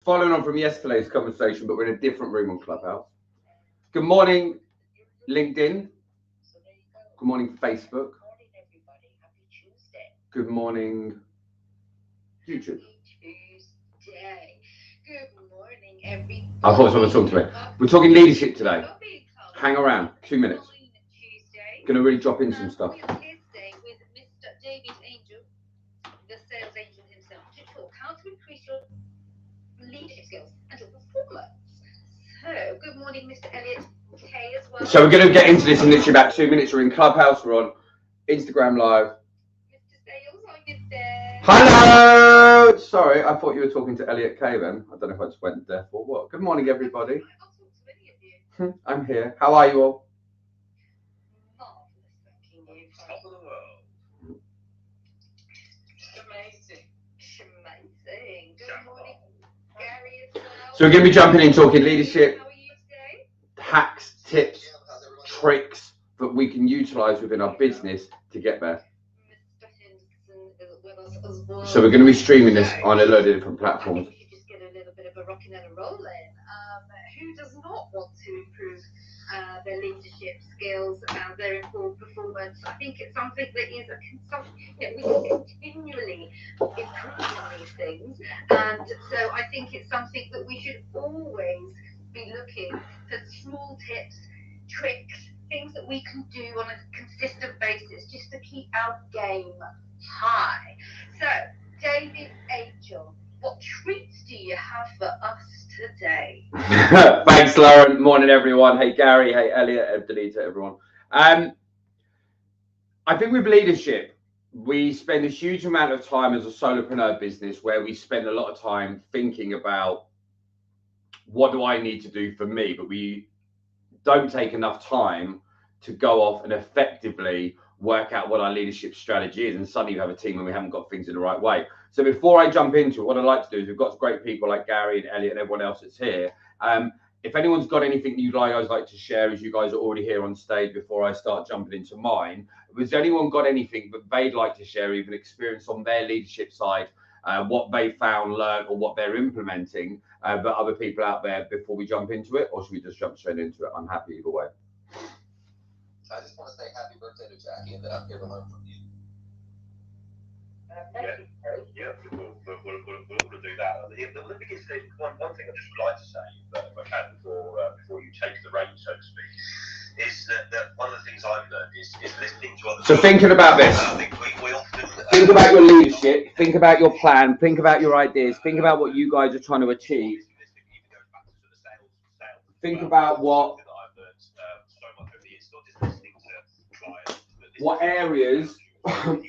following on from yesterday's conversation, but we're in a different room on Clubhouse. Good morning, LinkedIn. Good morning, Facebook. Good morning, YouTube. Good morning, everybody. I thought someone was talking to me. We're talking leadership today. Hang around, 2 minutes. Going to really drop in some stuff. We are here today with Mr. David Angel, the sales angel himself, to talk how to increase your leadership skills and your performance. So, good morning, Mr. Elliot Kay as well. So we're going to get into this in literally about 2 minutes. We're in Clubhouse. We're on Instagram Live. Mr. Sales, are you there? Hello! Sorry, I thought you were talking to Elliot Kay then. I don't know if I just went there for what. Good morning, everybody. I'll talk to any of you. I'm here. How are you all? Marvellous, thanking you. Top of the world. Amazing. Amazing. Good morning, Gary as well. So we're going to be jumping in talking leadership, How are you today? hacks, tips, tricks that we can utilize within our business to get there. Mr. Henderson is with us as well. So we're going to be streaming this on a load of different I platforms. think we should just get a little bit of a rocking and a rolling. Who does not want to improve their leadership skills and their improved performance? I think it's something that is we can continually improve on these things, and so I think it's something that we should always be looking for small tips, tricks, things that we can do on a consistent basis just to keep our game high. So, David Angel, what treats do you have for us today? Thanks, Lauren. Morning, everyone. Hey, Gary. Hey, Elliot. Delete everyone. I think with leadership, we spend a huge amount of time as a solopreneur business where we spend a lot of time thinking about what do I need to do for me, but we don't take enough time to go off and effectively work out what our leadership strategy is, and suddenly you have a team when we haven't got things in the right way. So before I jump into it, what I'd like to do is we've got great people like Gary and Elliot and everyone else that's here. If anyone's got anything you guys like to share, as you guys are already here on stage, before I start jumping into mine, has anyone got anything that they'd like to share, even experience on their leadership side, what they found, learned, or what they're implementing, but other people out there before we jump into it, or should we just jump straight into it? I'm happy either way. I just want to say happy birthday to Jackie and that I'm here to learn from you. Yeah, we'll do that. The biggest thing, one thing I just would like to say, if I can, before you take the reins, so to speak, is that one of the things I've learned is listening to other people. So thinking about this, I think we often think about your leadership, think about your plan, think about your ideas, think about what you guys are trying to achieve. Think about what areas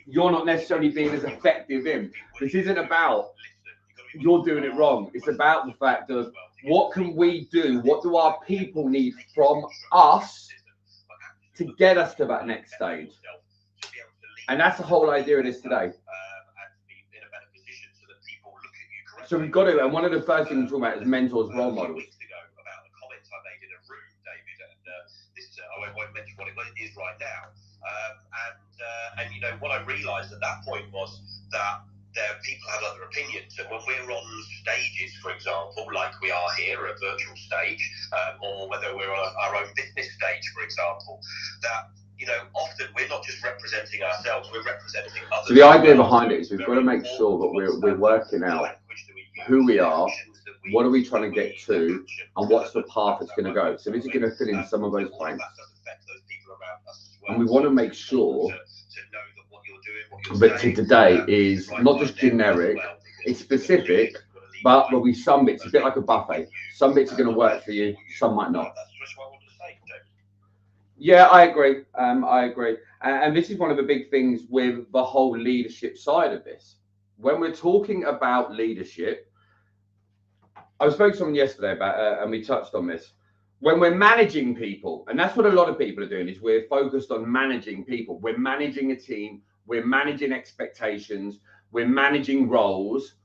you're not necessarily being as effective in. This isn't about you're doing it wrong. It's about the fact of what can we do? What do our people need from us to get us to that next stage? And that's the whole idea of this today. So we've got to, and one of the first things we're talking about is mentors, role models. I won't mention what it is right now. And you know what I realised at that point was that people have other opinions, and when we're on stages, for example, like we are here, a virtual stage, or whether we're on our own business stage, for example, that often we're not just representing ourselves, we're representing others. So the idea behind it is we've got to make sure that we're working out who we are, what are we trying to get to, and what's the path it's going to go. So this is going to fill in some of those blanks. And we want to make sure that today is not just generic, it's specific, but there'll be some bits, a bit like a buffet. Some bits are going to work for you, some might not. Yeah, I agree. And this is one of the big things with the whole leadership side of this. When we're talking about leadership, I spoke to someone yesterday about, and we touched on this. When we're managing people, and that's what a lot of people are doing, is we're focused on managing people. We're managing a team, we're managing expectations, we're managing roles.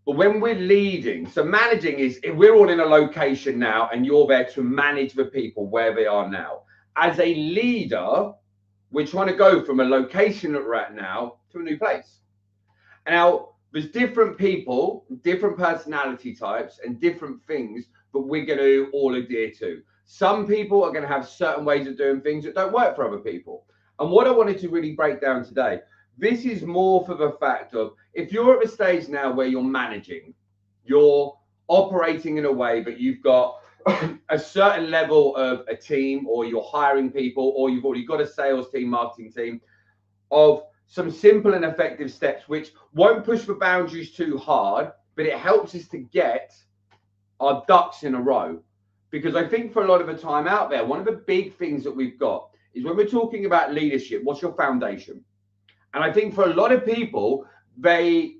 But when we're leading, so managing is, if we're all in a location now and you're there to manage the people where they are now. As a leader, we're trying to go from a location that we're at now to a new place. Now, There's different people, different personality types, and different things that we're going to all adhere to. Some people are going to have certain ways of doing things that don't work for other people. And what I wanted to really break down today, this is more for the fact of if you're at the stage now where you're managing, you're operating in a way, but you've got a certain level of a team, or you're hiring people, or you've already got a sales team, marketing team, of some simple and effective steps which won't push the boundaries too hard, but it helps us to get our ducks in a row. Because I think for a lot of the time out there, one of the big things that we've got is when we're talking about leadership, what's your foundation? And I think for a lot of people, there's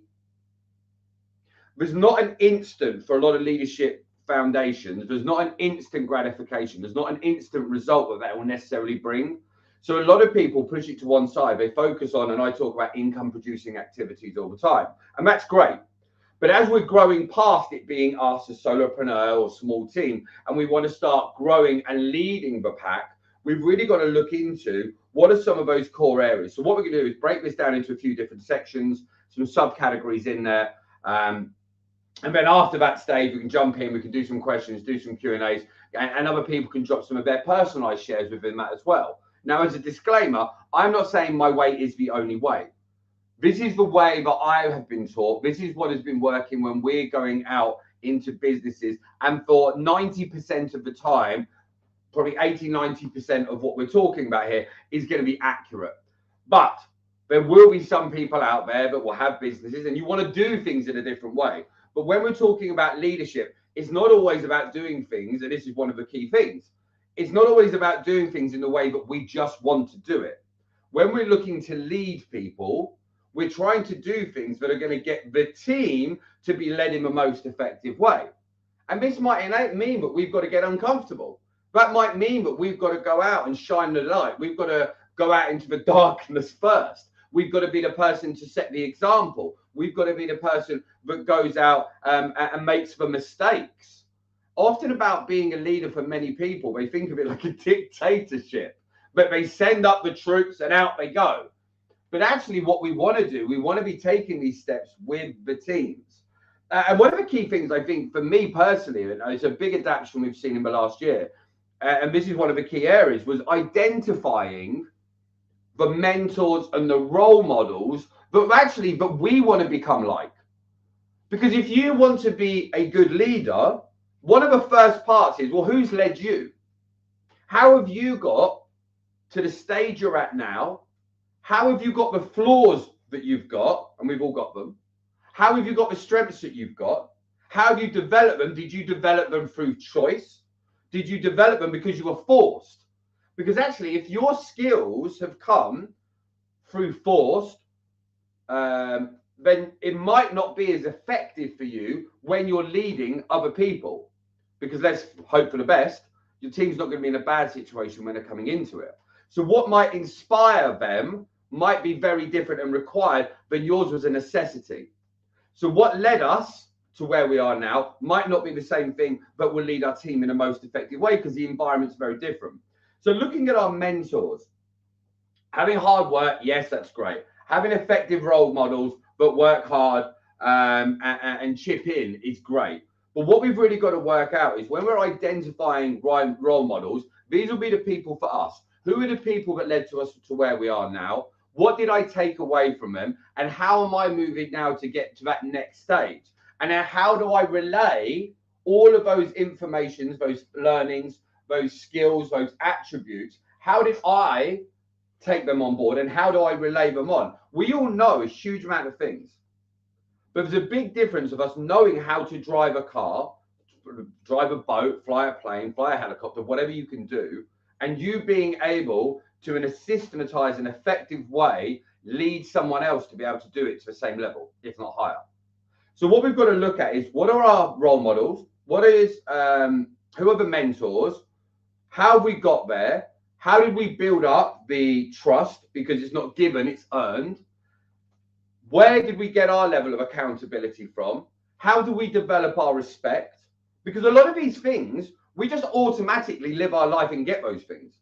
not an instant for a lot of leadership foundations. There's not an instant gratification. There's not an instant result that will necessarily bring. So a lot of people push it to one side. They focus on, and I talk about income producing activities all the time. And that's great. But as we're growing past it being us as solopreneur or small team, and we want to start growing and leading the pack, we've really got to look into what are some of those core areas. So what we're going to do is break this down into a few different sections, some subcategories in there. And then after that stage, we can jump in, we can do some questions, do some Q&As, and other people can drop some of their personalized shares within that as well. Now, as a disclaimer, I'm not saying my way is the only way. This is the way that I have been taught. This is what has been working when we're going out into businesses. And for 90% of the time, probably 80-90% of what we're talking about here is going to be accurate. But there will be some people out there that will have businesses and you want to do things in a different way. But when we're talking about leadership, it's not always about doing things. And this is one of the key things. It's not always about doing things in the way that we just want to do it. When we're looking to lead people, we're trying to do things that are going to get the team to be led in the most effective way. And this might mean that we've got to get uncomfortable. That might mean that we've got to go out and shine the light. We've got to go out into the darkness first. We've got to be the person to set the example. We've got to be the person that goes out and makes the mistakes. Often about being a leader for many people, they think of it like a dictatorship, but they send up the troops and out they go. But actually what we want to do, we want to be taking these steps with the teams. And one of the key things I think for me personally, and it's a big adaptation we've seen in the last year, and this is one of the key areas, was identifying the mentors and the role models that we want to become like. Because if you want to be a good leader, one of the first parts is, well, who's led you? How have you got to the stage you're at now? How have you got the flaws that you've got? And we've all got them. How have you got the strengths that you've got? How have you developed them? Did you develop them through choice? Did you develop them because you were forced? Because actually, if your skills have come through forced, then it might not be as effective for you when you're leading other people. Because let's hope for the best, your team's not going to be in a bad situation when they're coming into it. So what might inspire them might be very different and required than yours was a necessity. So what led us to where we are now might not be the same thing, but will lead our team in the most effective way because the environment's very different. So looking at our mentors, having hard work, yes, that's great. Having effective role models but work hard and chip in is great. But what we've really got to work out is when we're identifying role models, these will be the people for us. Who are the people that led to us to where we are now? What did I take away from them? And how am I moving now to get to that next stage? And then how do I relay all of those informations, those learnings, those skills, those attributes? How did I take them on board and how do I relay them on? We all know a huge amount of things. But there's a big difference of us knowing how to drive a car, drive a boat, fly a plane, fly a helicopter, whatever you can do, and you being able to, in a systematized and effective way, lead someone else to be able to do it to the same level, if not higher. So what we've got to look at is what are our role models? What is, who are the mentors? How have we got there? How did we build up the trust? Because it's not given, it's earned. Where did we get our level of accountability from? How do we develop our respect? Because a lot of these things, we just automatically live our life and get those things.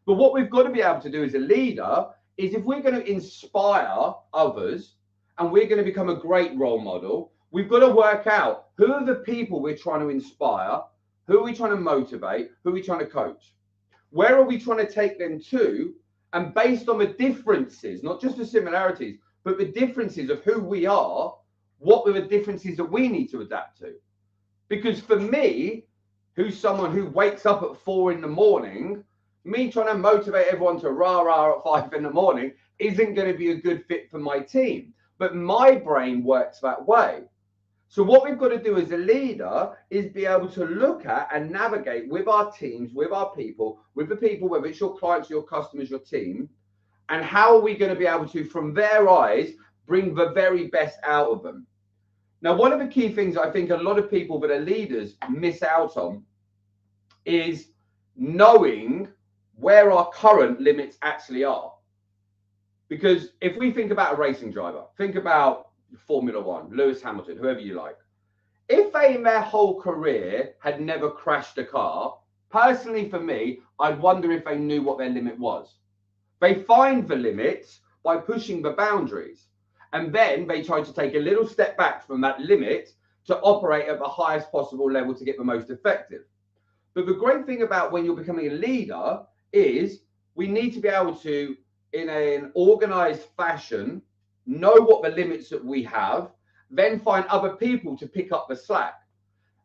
But what we've got to be able to do as a leader is if we're going to inspire others and we're going to become a great role model, we've got to work out who are the people we're trying to inspire, who are we trying to motivate, who are we trying to coach, where are we trying to take them to, and based on the differences, not just the similarities, but the differences of who we are, what are the differences that we need to adapt to? Because for me, who's someone who wakes up at 4 in the morning, me trying to motivate everyone to rah at 5 in the morning isn't going to be a good fit for my team. But my brain works that way. So what we've got to do as a leader is be able to look at and navigate with our teams, with our people, with the people, whether it's your clients, your customers, your team, and how are we going to be able to, from their eyes, bring the very best out of them. Now, one of the key things I think a lot of people that are leaders miss out on is knowing where our current limits actually are. Because if we think about a racing driver, think about Formula One, Lewis Hamilton, whoever you like. If they in their whole career had never crashed a car, personally for me, I'd wonder if they knew what their limit was. They find the limits by pushing the boundaries. And then they try to take a little step back from that limit to operate at the highest possible level to get the most effective. But the great thing about when you're becoming a leader is we need to be able to, in an organized fashion, know what the limits that we have, then find other people to pick up the slack.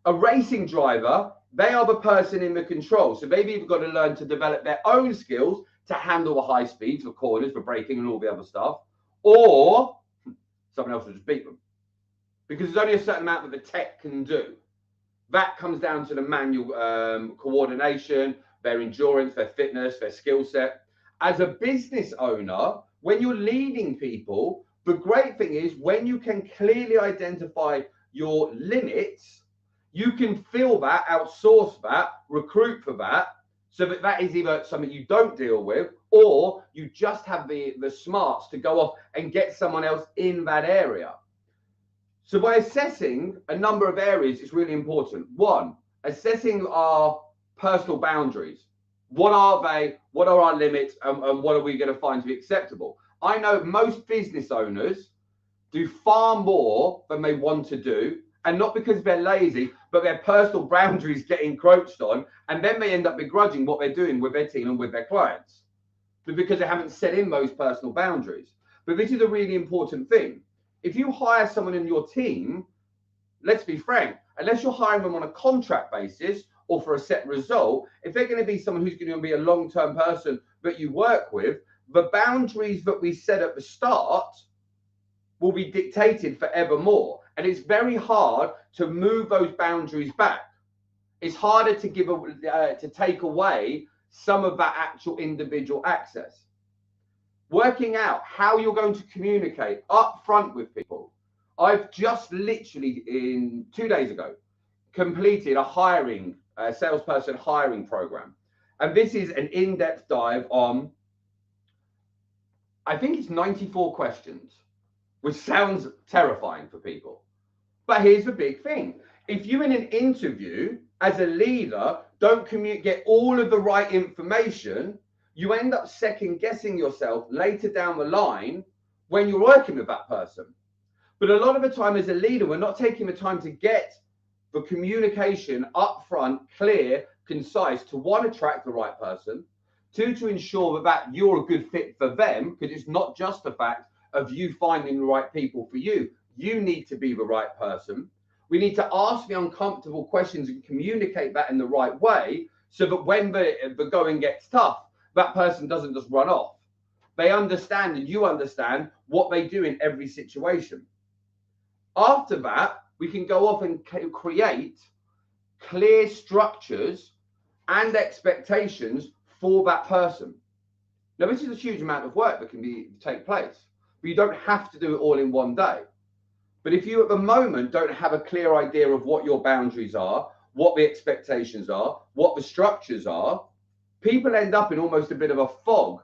A racing driver, they are the person in the control. So they've either got to learn to develop their own skills to handle the high speeds, the corners, for braking and all the other stuff, or someone else will just beat them. Because there's only a certain amount that the tech can do. That comes down to the manual coordination, their endurance, their fitness, their skill set. As a business owner, when you're leading people, the great thing is when you can clearly identify your limits, you can fill that, outsource that, recruit for that, so that that is either something you don't deal with, or you just have the smarts to go off and get someone else in that area. So by assessing a number of areas is really important. One, assessing our personal boundaries. What are they? What are our limits? And what are we going to find to be acceptable? I know most business owners do far more than they want to do, and not because they're lazy, but their personal boundaries get encroached on, and then they end up begrudging what they're doing with their team and with their clients, but because they haven't set in those personal boundaries. But this is a really important thing. If you hire someone in your team, let's be frank, unless you're hiring them on a contract basis or for a set result, if they're going to be someone who's going to be a long-term person that you work with, the boundaries that we set at the start will be dictated forevermore. And it's very hard to move those boundaries back. It's harder to to take away some of that actual individual access. Working out how you're going to communicate up front with people. I've just literally, 2 days ago, completed a salesperson hiring program. And this is an in-depth dive on, I think it's 94 questions, which sounds terrifying for people. But here's the big thing. If you in an interview as a leader don't get all of the right information, you end up second guessing yourself later down the line when you're working with that person. But a lot of the time as a leader, we're not taking the time to get the communication up front, clear, concise, to one, attract the right person, two, to ensure that you're a good fit for them, because it's not just the fact of you finding the right people for you. You need to be the right person. We need to ask the uncomfortable questions and communicate that in the right way, so that when the going gets tough, that person doesn't just run off. They understand, and you understand what they do in every situation. After that, we can go off and create clear structures and expectations for that person. Now, this is a huge amount of work that can take place, but you don't have to do it all in one day. But if you at the moment don't have a clear idea of what your boundaries are, what the expectations are, what the structures are, people end up in almost a bit of a fog.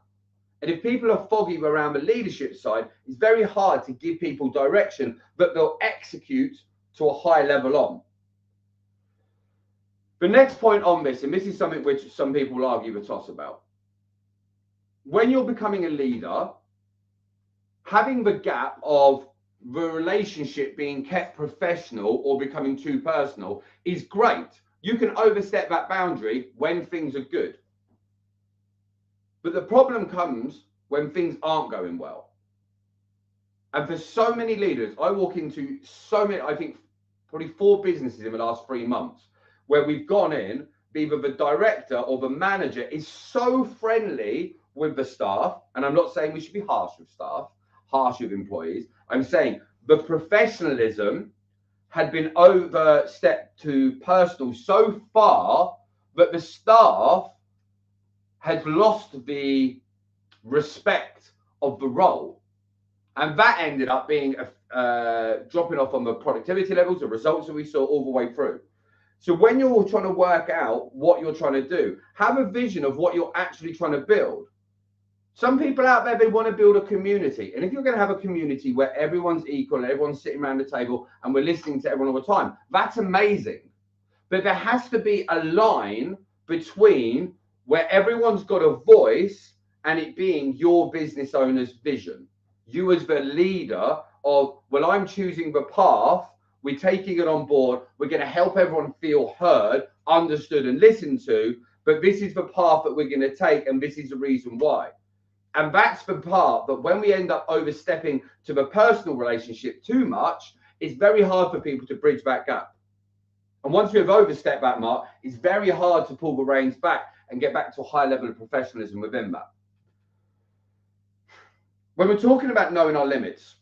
And if people are foggy around the leadership side, it's very hard to give people direction that they'll execute to a high level on. The next point on this, and this is something which some people will argue the toss about. When you're becoming a leader, having the gap of the relationship being kept professional or becoming too personal is great. You can overstep that boundary when things are good. But the problem comes when things aren't going well. And for so many leaders, I walk into so many, I think probably 4 businesses in the last 3 months where we've gone in, either the director or the manager is so friendly with the staff. And I'm not saying we should be harsh with staff, harsh with employees. I'm saying the professionalism had been overstepped to personal so far that the staff had lost the respect of the role. And that ended up being dropping off on the productivity levels, the results that we saw all the way through. So when you're trying to work out what you're trying to do, have a vision of what you're actually trying to build. Some people out there, they want to build a community. And if you're going to have a community where everyone's equal and everyone's sitting around the table and we're listening to everyone all the time, that's amazing. But there has to be a line between where everyone's got a voice and it being your business owner's vision. You as the leader of, well, I'm choosing the path, we're taking it on board, we're going to help everyone feel heard, understood and listened to, but this is the path that we're going to take and this is the reason why. And that's the part that when we end up overstepping to the personal relationship too much, it's very hard for people to bridge that gap. And once we've overstepped that mark, it's very hard to pull the reins back and get back to a high level of professionalism within that. When we're talking about knowing our limits,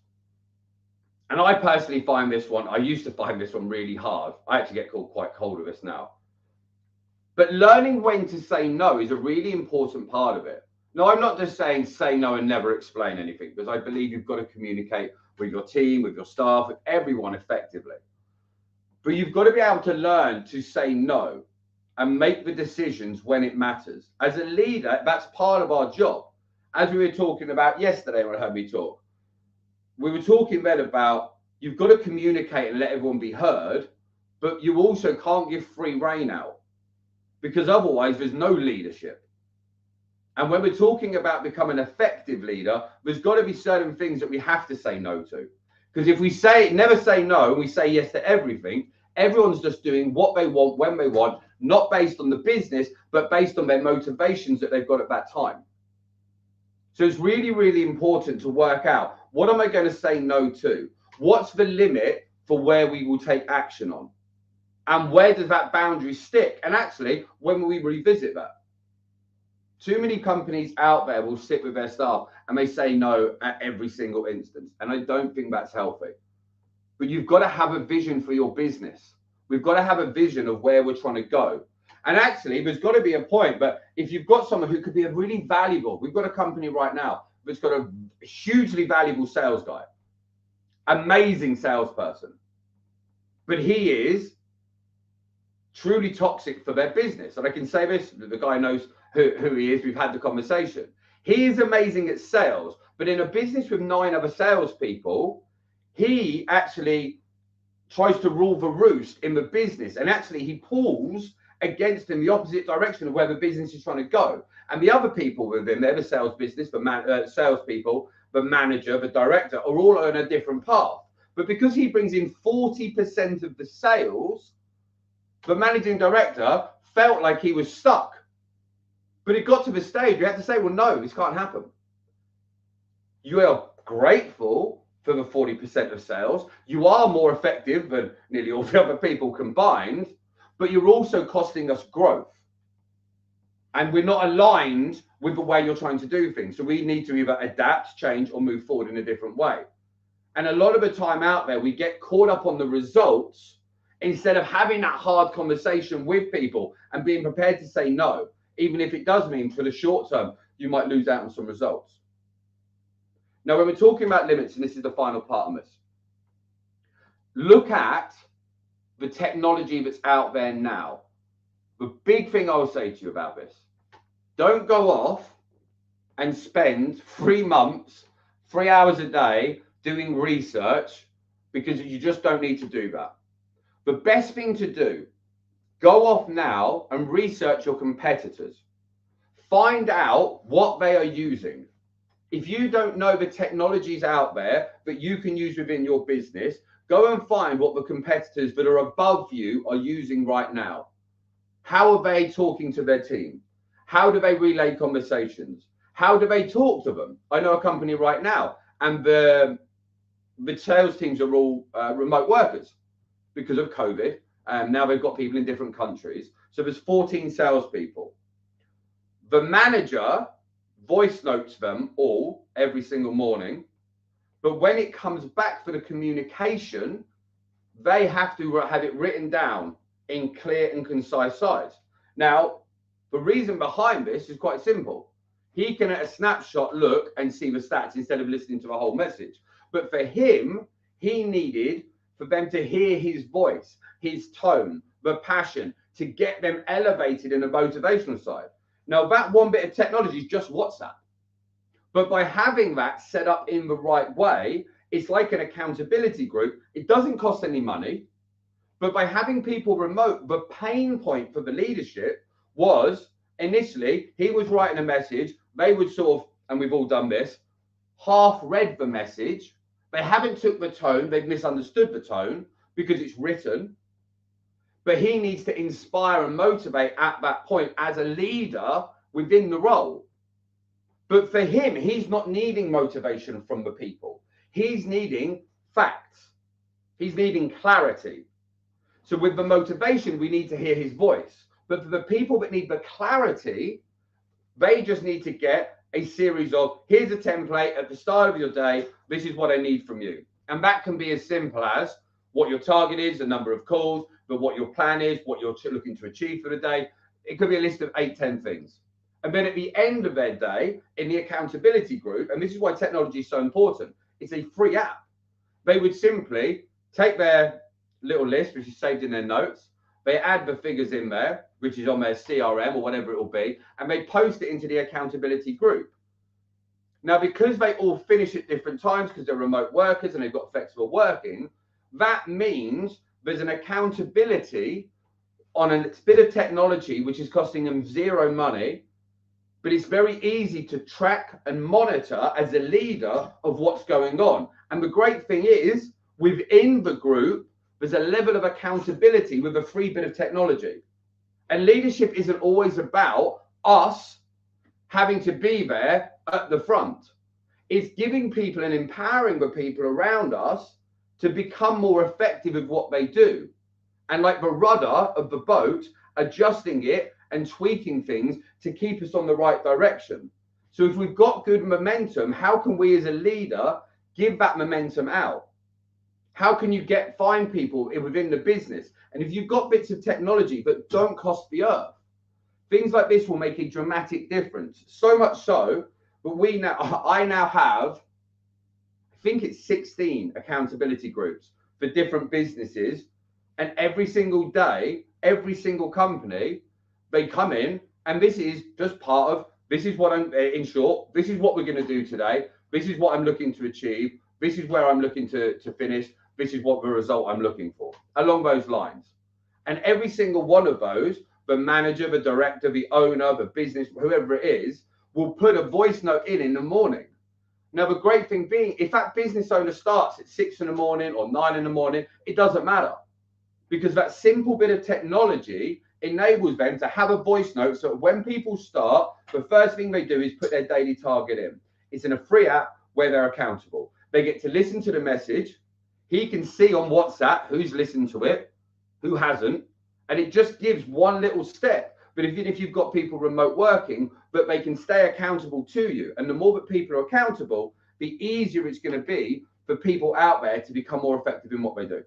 and I personally find this one, I used to find this one really hard. I actually get called quite cold with this now. But learning when to say no is a really important part of it. No, I'm not just saying say no and never explain anything, because I believe you've got to communicate with your team, with your staff, with everyone effectively. But you've got to be able to learn to say no and make the decisions when it matters. As a leader, that's part of our job. As we were talking about yesterday when I heard me talk, we were talking then about you've got to communicate and let everyone be heard, but you also can't give free rein out because otherwise there's no leadership. And when we're talking about becoming an effective leader, there's got to be certain things that we have to say no to. Because if we never say no and we say yes to everything, everyone's just doing what they want, when they want, not based on the business, but based on their motivations that they've got at that time. So it's really, really important to work out, what am I going to say no to? What's the limit for where we will take action on? And where does that boundary stick? And actually, when will we revisit that? Too many companies out there will sit with their staff and they say no at every single instance. And I don't think that's healthy. But you've got to have a vision for your business. We've got to have a vision of where we're trying to go. And actually, there's got to be a point, but if you've got someone who could be a really valuable, we've got a company right now that's got a hugely valuable sales guy, amazing salesperson, but he is truly toxic for their business. And I can say this, the guy knows who he is. We've had the conversation. He is amazing at sales, but in a business with 9 other salespeople, he actually tries to rule the roost in the business. And actually he pulls against him the opposite direction of where the business is trying to go. And the other people with him, they're the sales business, the salespeople, the manager, the director, are all on a different path. But because he brings in 40% of the sales, the managing director felt like he was stuck. But it got to the stage we had to say, well, no, this can't happen. You are grateful for the 40% of sales. You are more effective than nearly all the other people combined, but you're also costing us growth. And we're not aligned with the way you're trying to do things. So we need to either adapt, change, or move forward in a different way. And a lot of the time out there, we get caught up on the results instead of having that hard conversation with people and being prepared to say no, even if it does mean for the short term, you might lose out on some results. Now, when we're talking about limits, and this is the final part of this, look at the technology that's out there now. The big thing I will say to you about this, don't go off and spend 3 months, 3 hours a day doing research, because you just don't need to do that. The best thing to do, go off now and research your competitors. Find out what they are using. If you don't know the technologies out there that you can use within your business, go and find what the competitors that are above you are using right now. How are they talking to their team? How do they relay conversations? How do they talk to them? I know a company right now, and the sales teams are all remote workers because of COVID. Now they've got people in different countries. So there's 14 salespeople. The manager voice notes them all every single morning. But when it comes back for the communication, they have to have it written down in clear and concise size. Now, the reason behind this is quite simple. He can at a snapshot look and see the stats instead of listening to the whole message. But for him, he needed for them to hear his voice, his tone, the passion, to get them elevated in the motivational side. Now, that one bit of technology is just WhatsApp. But by having that set up in the right way, it's like an accountability group. It doesn't cost any money. But by having people remote, the pain point for the leadership was initially he was writing a message. They would sort of, and we've all done this, half read the message. They haven't took the tone. They've misunderstood the tone because it's written. But he needs to inspire and motivate at that point as a leader within the role. But for him, he's not needing motivation from the people. He's needing facts. He's needing clarity. So with the motivation, we need to hear his voice. But for the people that need the clarity, they just need to get a series of, here's a template at the start of your day. This is what I need from you. And that can be as simple as what your target is, the number of calls, but what your plan is, what you're looking to achieve for the day. It could be a list of 8, 10 things. And then at the end of their day, in the accountability group, and this is why technology is so important, it's a free app. They would simply take their little list, which is saved in their notes. They add the figures in there, which is on their CRM or whatever it will be, and they post it into the accountability group. Now, because they all finish at different times, because they're remote workers and they've got flexible working, that means there's an accountability on a bit of technology, which is costing them zero money, but it's very easy to track and monitor as a leader of what's going on. And the great thing is, within the group, there's a level of accountability with a free bit of technology. And leadership isn't always about us having to be there at the front. It's giving people and empowering the people around us to become more effective at what they do. And like the rudder of the boat, adjusting it and tweaking things to keep us on the right direction. So if we've got good momentum, how can we as a leader give that momentum out? How can you find people within the business? And if you've got bits of technology that don't cost the earth, things like this will make a dramatic difference. So much so that I now have, I think it's 16 accountability groups for different businesses. And every single day, every single company, they come in, and this is just part of, this is what I'm, in short, this is what we're going to do today. This is what I'm looking to achieve. This is where I'm looking to finish. This is what the result I'm looking for, along those lines. And every single one of those, the manager, the director, the owner, the business, whoever it is, will put a voice note in the morning. Now, the great thing being, if that business owner starts at 6 in the morning or 9 in the morning, it doesn't matter. Because that simple bit of technology enables them to have a voice note so that when people start, the first thing they do is put their daily target in. It's in a free app where they're accountable. They get to listen to the message. He can see on WhatsApp who's listened to it, who hasn't, and it just gives one little step. But if you've got people remote working, but they can stay accountable to you, and the more that people are accountable, the easier it's going to be for people out there to become more effective in what they do.